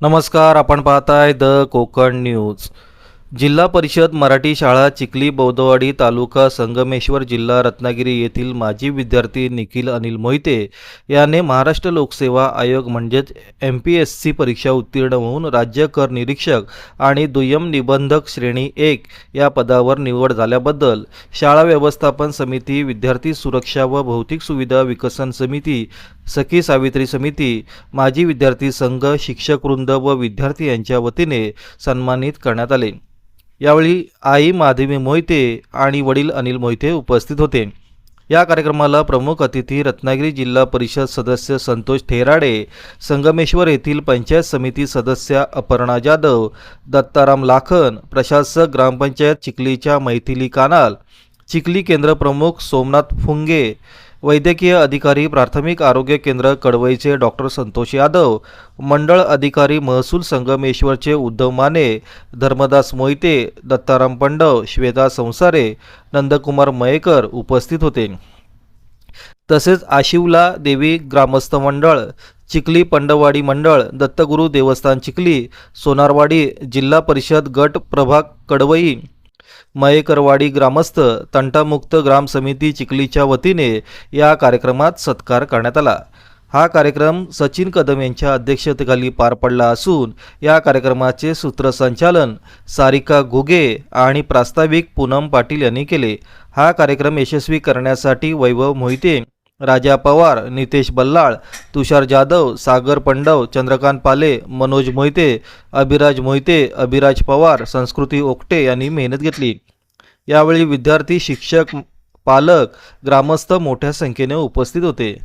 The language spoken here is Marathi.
नमस्कार, आपण पाहताय द कोकण न्यूज। जिल्हा परिषद मराठी शाळा चिखली बौद्धवाडी तालुका संगमेश्वर जिल्हा रत्नागिरी येथील माजी विद्यार्थी निखिल अनिल मोहिते याने महाराष्ट्र लोकसेवा आयोग म्हणजेच MPSC परीक्षा उत्तीर्ण होऊन राज्य कर निरीक्षक आणि दुय्यम निबंधक श्रेणी 1 या पदावर निवड झाल्याबद्दल शाळा व्यवस्थापन समिती, विद्यार्थी सुरक्षा व भौतिक सुविधा विकसन समिती, सखी सावित्री समिती, माजी विद्यार्थी संघ, शिक्षक वृंद व विद्यार्थी यांच्या वतीने सन्मानित करण्यात आले। यावेळी आई माधवी मोहिते आणि वडील अनिल मोहिते उपस्थित होते। या कार्यक्रमाला प्रमुख अतिथी रत्नागिरी जिल्हा परिषद सदस्य संतोष थेराडे, संगमेश्वर येथील पंचायत समिती सदस्य अपर्णा जाधव, दत्ताराम लाखन, प्रशासक ग्रामपंचायत चिखलीच्या मैथिली कानाल, चिखली केंद्र प्रमुख सोमनाथ फुंगे, वैद्यकीय अधिकारी प्राथमिक आरोग्य केंद्र कडवईचे डॉक्टर संतोष यादव, मंडळ अधिकारी महसूल संगमेश्वरचे उद्धव माने, धर्मदास मोहिते, दत्ताराम पंडव, श्वेता संसारे, नंदकुमार मयेकर उपस्थित होते। तसेच आशिवला देवी ग्रामस्थ मंडळ, चिखली पंडवाडी मंडळ, दत्तगुरू देवस्थान चिखली, सोनारवाडी जिल्हा परिषद गट प्रभाग कडवई, मयेकरवाडी ग्रामस्थ, तंटामुक्त ग्राम समिती चिखलीच्या वतीने या कार्यक्रमात सत्कार करण्यात आला। हा कार्यक्रम सचिन कदम यांच्या अध्यक्षतेखाली पार पडला असून या कार्यक्रमाचे सूत्रसंचालन सारिका घुगे आणि प्रास्ताविक पूनम पाटील यांनी केले। हा कार्यक्रम यशस्वी करण्यासाठी वैभव मोहिते, राजा पवार, नितेश बल्लाळ, तुषार जाधव, सागर पंडव, चंद्रकांत पाले, मनोज मोहिते, अभिराज मोहिते, अभिराज पवार, संस्कृती ओकटे यांनी मेहनत घेतली। यावेळी विद्यार्थी, शिक्षक, पालक, ग्रामस्थ मोठ्या संख्येने उपस्थित होते।